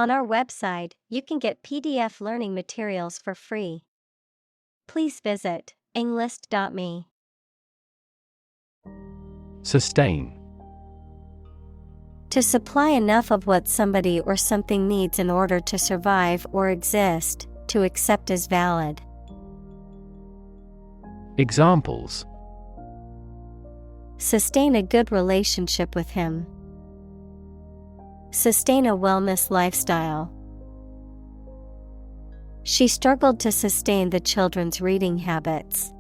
On our website, you can get PDF learning materials for free. Please visit englist.me. Sustain. To supply enough of what somebody or something needs in order to survive or exist, to accept as valid. Examples: sustain a good relationship with him. Sustain a wellness lifestyle. She struggled to sustain the children's reading habits.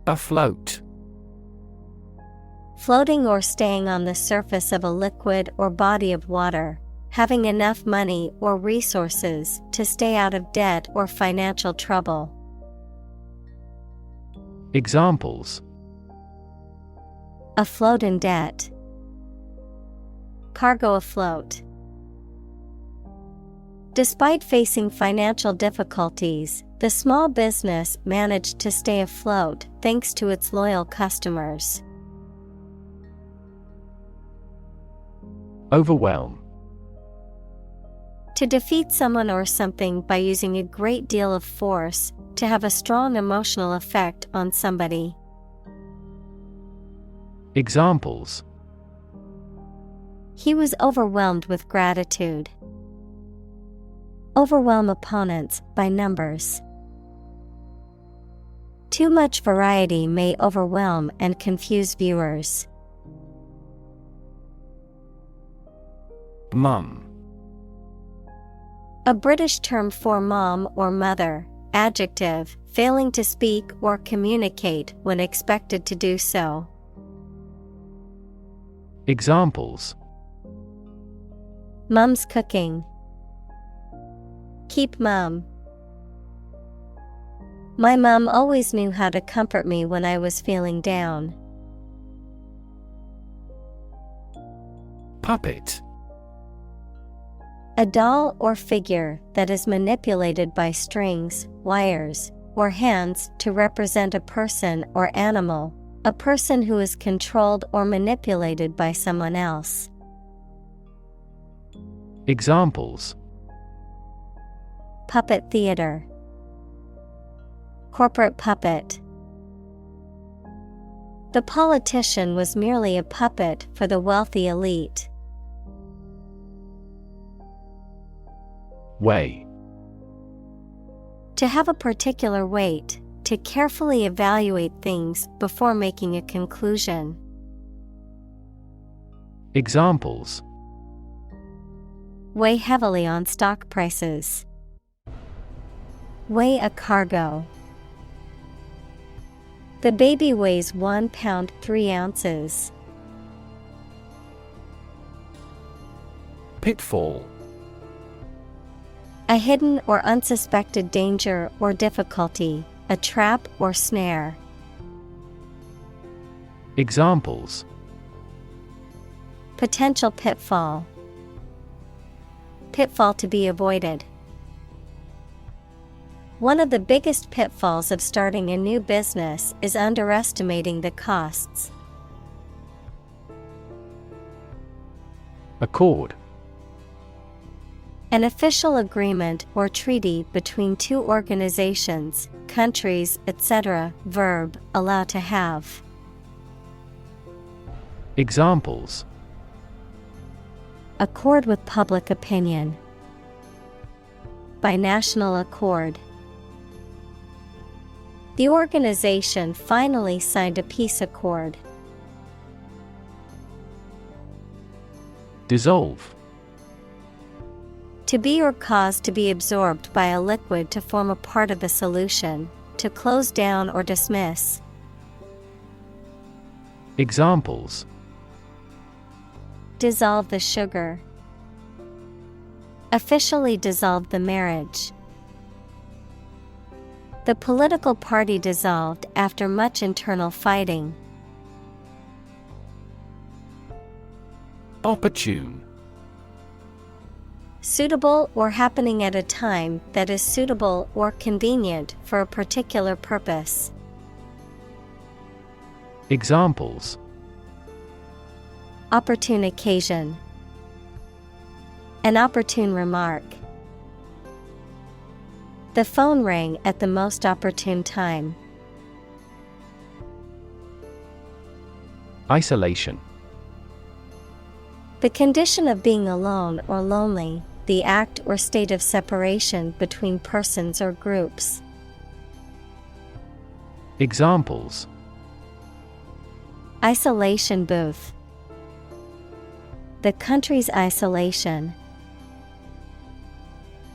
Afloat. Floating or staying on the surface of a liquid or body of water, having enough money or resources to stay out of debt or financial trouble. Examples: afloat in debt. Cargo afloat. Despite facing financial difficulties, the small business managed to stay afloat thanks to its loyal customers. Overwhelm. To defeat someone or something by using a great deal of force, to have a strong emotional effect on somebody. Examples: he was overwhelmed with gratitude. Overwhelm opponents by numbers. Too much variety may overwhelm and confuse viewers. Mum. A British term for mom or mother, adjective, failing to speak or communicate when expected to do so. Examples: mum's cooking. Keep mum. My mum always knew how to comfort me when I was feeling down. Puppet. A doll or figure that is manipulated by strings, wires, or hands to represent a person or animal, a person who is controlled or manipulated by someone else. Examples: puppet theater. Corporate puppet. The politician was merely a puppet for the wealthy elite. Weigh. To have a particular weight, to carefully evaluate things before making a conclusion. Examples: weigh heavily on stock prices. Weigh a cargo. The baby weighs 1 pound 3 ounces. Pitfall. A hidden or unsuspected danger or difficulty, a trap or snare. Examples: potential pitfall. Pitfall to be avoided. One of the biggest pitfalls of starting a new business is underestimating the costs. Accord. An official agreement or treaty between two organizations, countries, etc. Verb, allow to have. Examples: accord with public opinion. By national accord. The organization finally signed a peace accord. Dissolve. To be or cause to be absorbed by a liquid to form a part of a solution, to close down or dismiss. Examples: dissolve the sugar. Officially dissolved the marriage. The political party dissolved after much internal fighting. Opportune. Suitable or happening at a time that is suitable or convenient for a particular purpose. Examples: Opportune occasion. An opportune remark. The phone rang at the most opportune time. Isolation. The condition of being alone or lonely, the act or state of separation between persons or groups. Examples: Isolation booth. The country's isolation.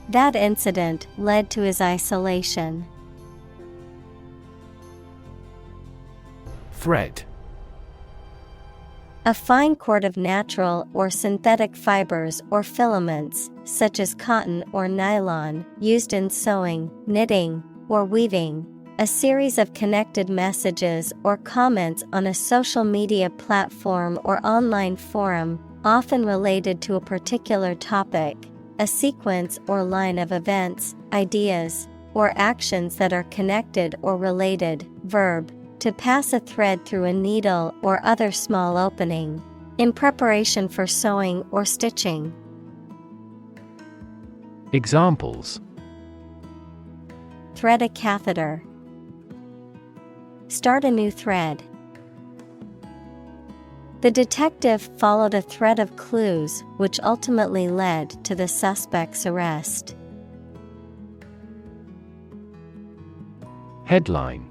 That incident led to his isolation. Thread. A fine cord of natural or synthetic fibers or filaments, such as cotton or nylon, used in sewing, knitting, or weaving. A series of connected messages or comments on a social media platform or online forum, often related to a particular topic. A sequence or line of events, ideas, or actions that are connected or related. Verb. To pass a thread through a needle or other small opening. In preparation for sewing or stitching. Examples: Thread a catheter. Start a new thread. The detective followed a thread of clues which ultimately led to the suspect's arrest. Headline.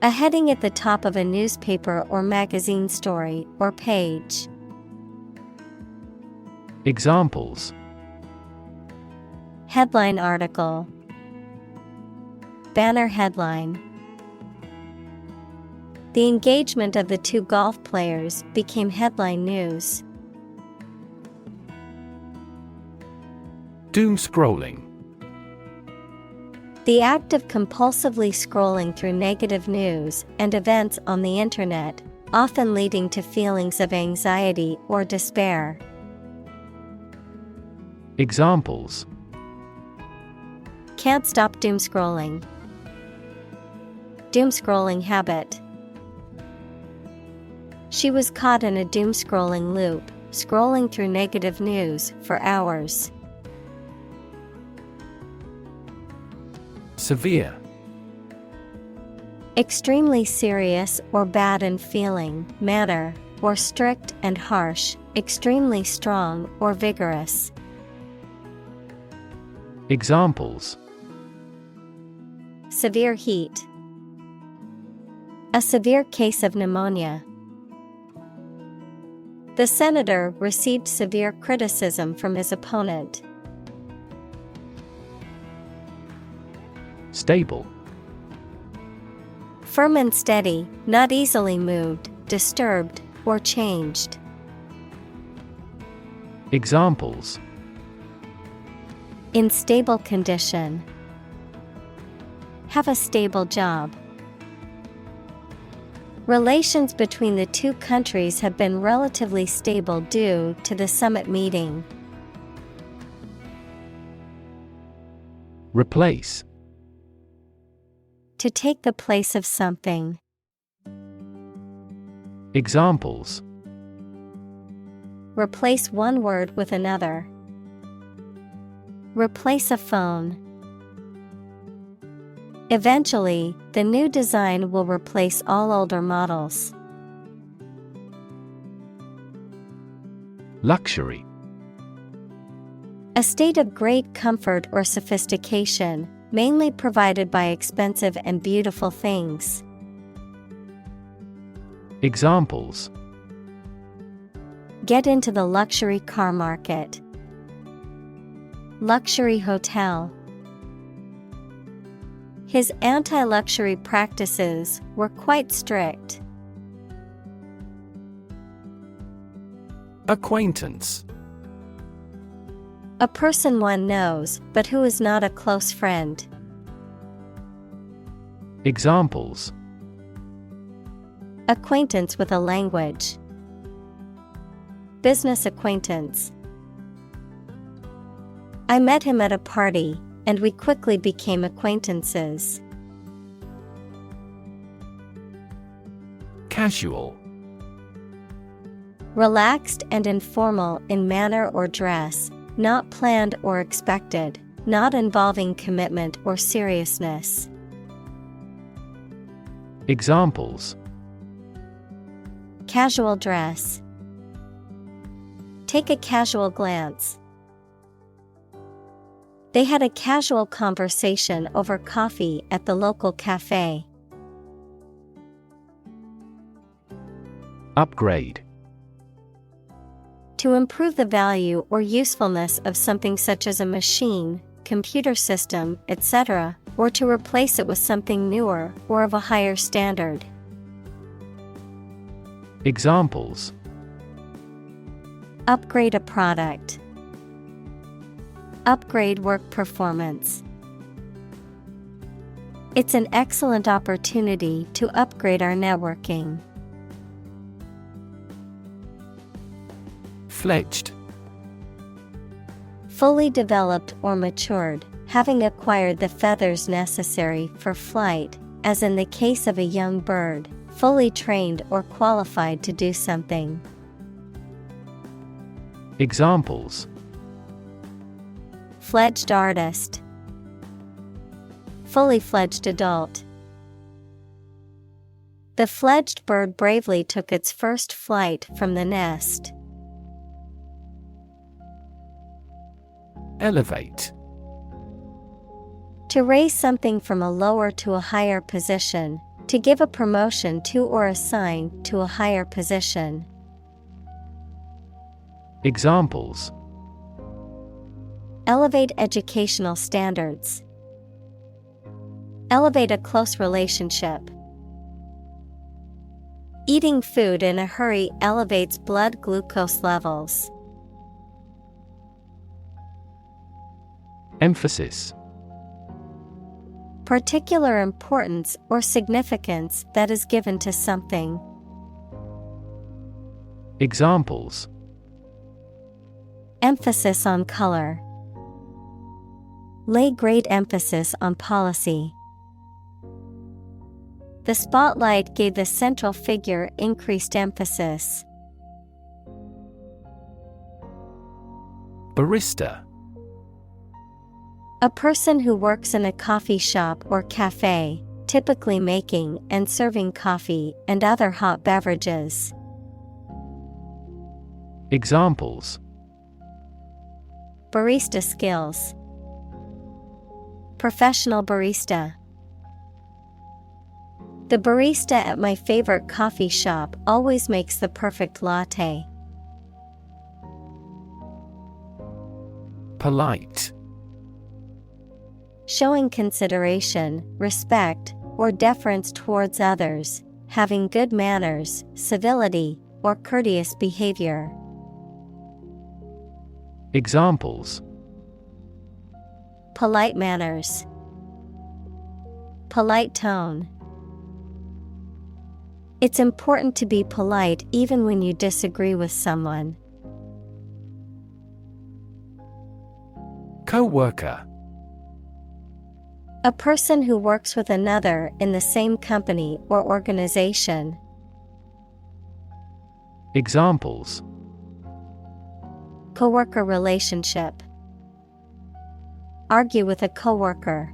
A heading at the top of a newspaper or magazine story or page. Examples: Headline article. Banner headline. The engagement of the two golf players became headline news. Doom scrolling. The act of compulsively scrolling through negative news and events on the internet, often leading to feelings of anxiety or despair. Examples: Can't stop doom scrolling. Doom scrolling habit. She was caught in a doom scrolling loop, scrolling through negative news for hours. Severe. Extremely serious or bad in feeling, manner, or strict and harsh, extremely strong or vigorous. Examples: Severe heat. A severe case of pneumonia. The senator received severe criticism from his opponent. Stable. Firm and steady, not easily moved, disturbed, or changed. Examples: In stable condition. Have a stable job. Relations between the two countries have been relatively stable due to the summit meeting. Replace. To take the place of something. Examples: Replace one word with another. Replace a phone. Eventually, the new design will replace all older models. Luxury. A state of great comfort or sophistication, mainly provided by expensive and beautiful things. Examples: Get into the luxury car market. Luxury hotel. His anti-luxury practices were quite strict. Acquaintance. A person one knows, but who is not a close friend. Examples: Acquaintance with a language. Business acquaintance. I met him at a party, and we quickly became acquaintances. Casual. Relaxed and informal in manner or dress, not planned or expected, not involving commitment or seriousness. Examples: Casual dress. Take a casual glance. They had a casual conversation over coffee at the local cafe. Upgrade. To improve the value or usefulness of something such as a machine, computer system, etc., or to replace it with something newer or of a higher standard. Examples: Upgrade a product. Upgrade work performance. It's an excellent opportunity to upgrade our networking. Fledged. Fully developed or matured, having acquired the feathers necessary for flight, as in the case of a young bird, fully trained or qualified to do something. Examples: Fledged artist. Fully fledged adult. The fledged bird bravely took its first flight from the nest. Elevate. To raise something from a lower to a higher position, to give a promotion to or assign to a higher position. Examples: Elevate educational standards. Elevate a close relationship. Eating food in a hurry elevates blood glucose levels. Emphasis. Particular importance or significance that is given to something. Examples: Emphasis on color. Lay great emphasis on policy. The spotlight gave the central figure increased emphasis. Barista. A person who works in a coffee shop or cafe, typically making and serving coffee and other hot beverages. Examples: Barista skills. Professional barista. The barista at my favorite coffee shop always makes the perfect latte. Polite. Showing consideration, respect, or deference towards others, having good manners, civility, or courteous behavior. Examples: Polite manners. Polite tone. It's important to be polite even when you disagree with someone. Co-worker. A person who works with another in the same company or organization. Examples: Coworker relationship. Argue with a coworker.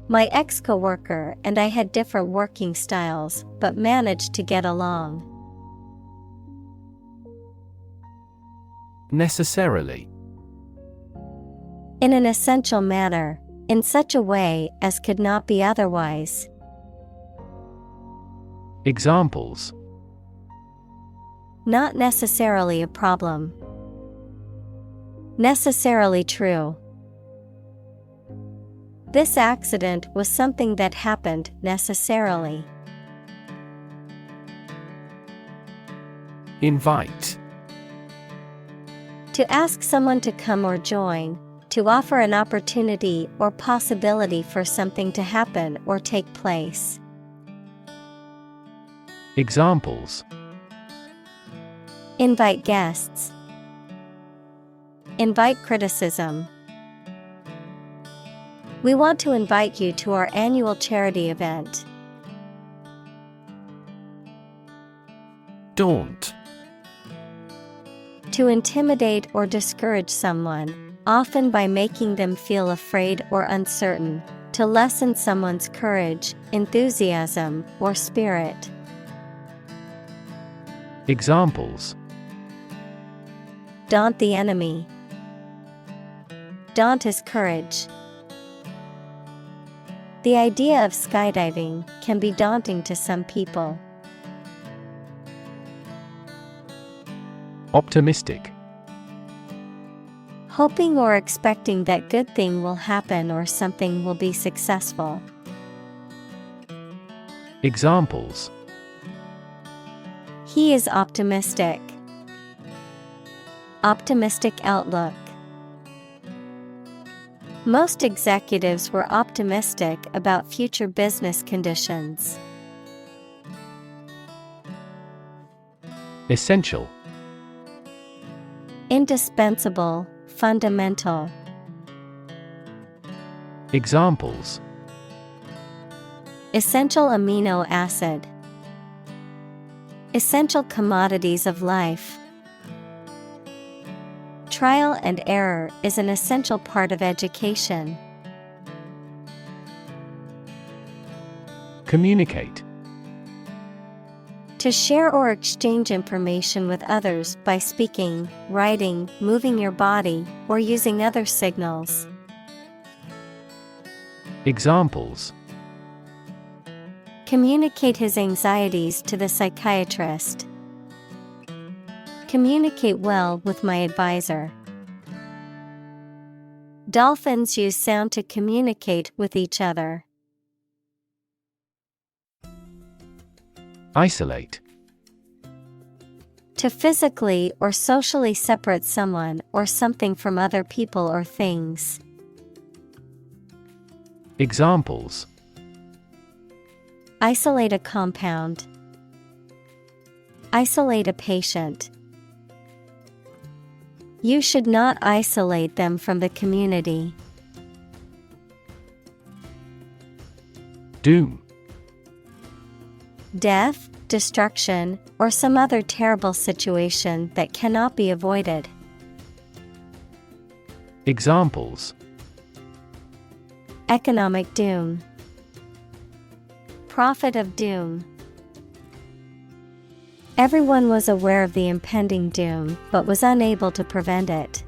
My ex-coworker and I had different working styles, but managed to get along. Necessarily. In an essential manner, in such a way as could not be otherwise. Examples: Not necessarily a problem. Necessarily true. This accident was something that happened necessarily. Invite. To ask someone to come or join, to offer an opportunity or possibility for something to happen or take place. Examples: Invite guests. Invite criticism. We want to invite you to our annual charity event. Daunt. To intimidate or discourage someone, often by making them feel afraid or uncertain, to lessen someone's courage, enthusiasm, or spirit. Examples: Daunt the enemy. Daunt his courage. The idea of skydiving can be daunting to some people. Optimistic. Hoping or expecting that good thing will happen or something will be successful. Examples: He is optimistic. Optimistic outlook. Most executives were optimistic about future business conditions. Essential. Indispensable, fundamental. Examples: Essential amino acid. Essential commodities of life. Trial and error is an essential part of education. Communicate. To share or exchange information with others by speaking, writing, moving your body, or using other signals. Examples: Communicate his anxieties to the psychiatrist. Communicate well with my advisor. Dolphins use sound to communicate with each other. Isolate. To physically or socially separate someone or something from other people or things. Examples: Isolate a compound. Isolate a patient. You should not isolate them from the community. Doom. Death, destruction, or some other terrible situation that cannot be avoided. Examples: Economic doom. Prophet of doom. Everyone was aware of the impending doom, but was unable to prevent it.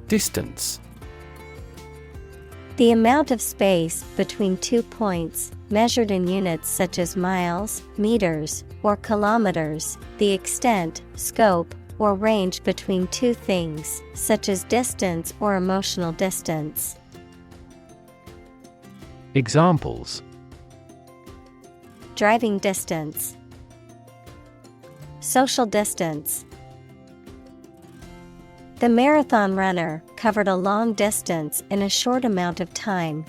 Distance. The amount of space between 2 points, measured in units such as miles, meters, or kilometers, the extent, scope, or range between two things, such as distance or emotional distance. Examples: Driving distance. Social distance. The marathon runner covered a long distance in a short amount of time.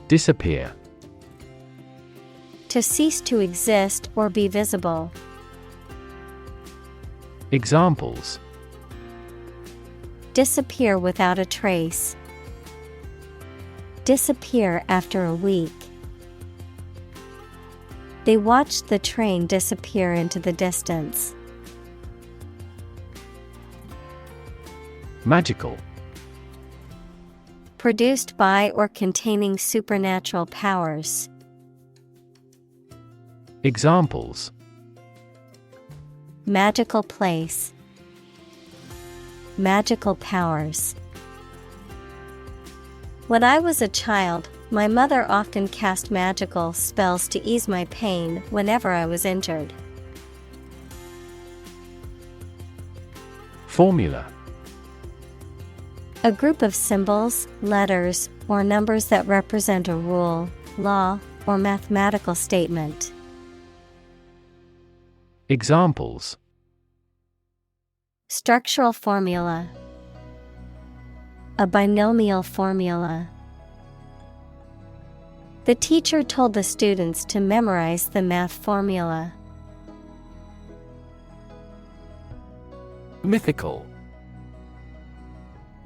Disappear. To cease to exist or be visible. Examples: Disappear without a trace. Disappear after a week. They watched the train disappear into the distance. Magical. Produced by or containing supernatural powers. Examples: Magical place. Magical powers. When I was a child, my mother often cast magical spells to ease my pain whenever I was injured. Formula. A group of symbols, letters, or numbers that represent a rule, law, or mathematical statement. Examples: Structural formula. A binomial formula. The teacher told the students to memorize the math formula. Mythical.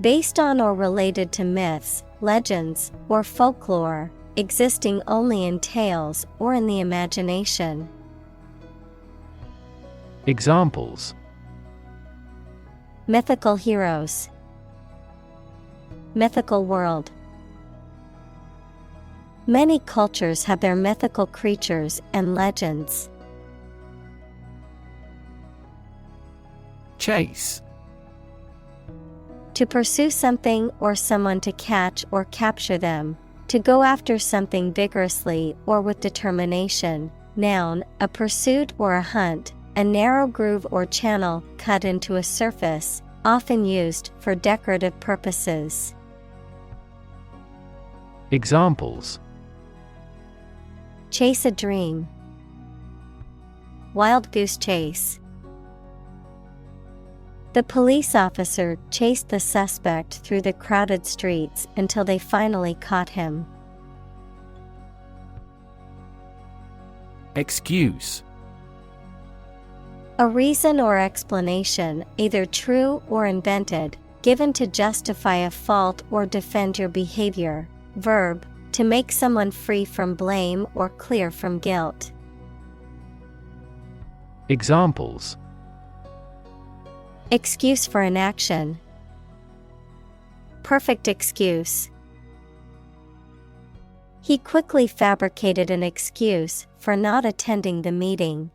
Based on or related to myths, legends, or folklore, existing only in tales or in the imagination. Examples: Mythical heroes. Mythical world. Many cultures have their mythical creatures and legends. Chase. To pursue something or someone, to catch or capture them. To go after something vigorously or with determination. Noun, a pursuit or a hunt, a narrow groove or channel cut into a surface, often used for decorative purposes. Examples: Chase a dream. Wild goose chase. The police officer chased the suspect through the crowded streets until they finally caught him. Excuse. A reason or explanation, either true or invented, given to justify a fault or defend your behavior. Verb, to make someone free from blame or clear from guilt. Examples: Excuse for inaction. Perfect excuse. He quickly fabricated an excuse for not attending the meeting.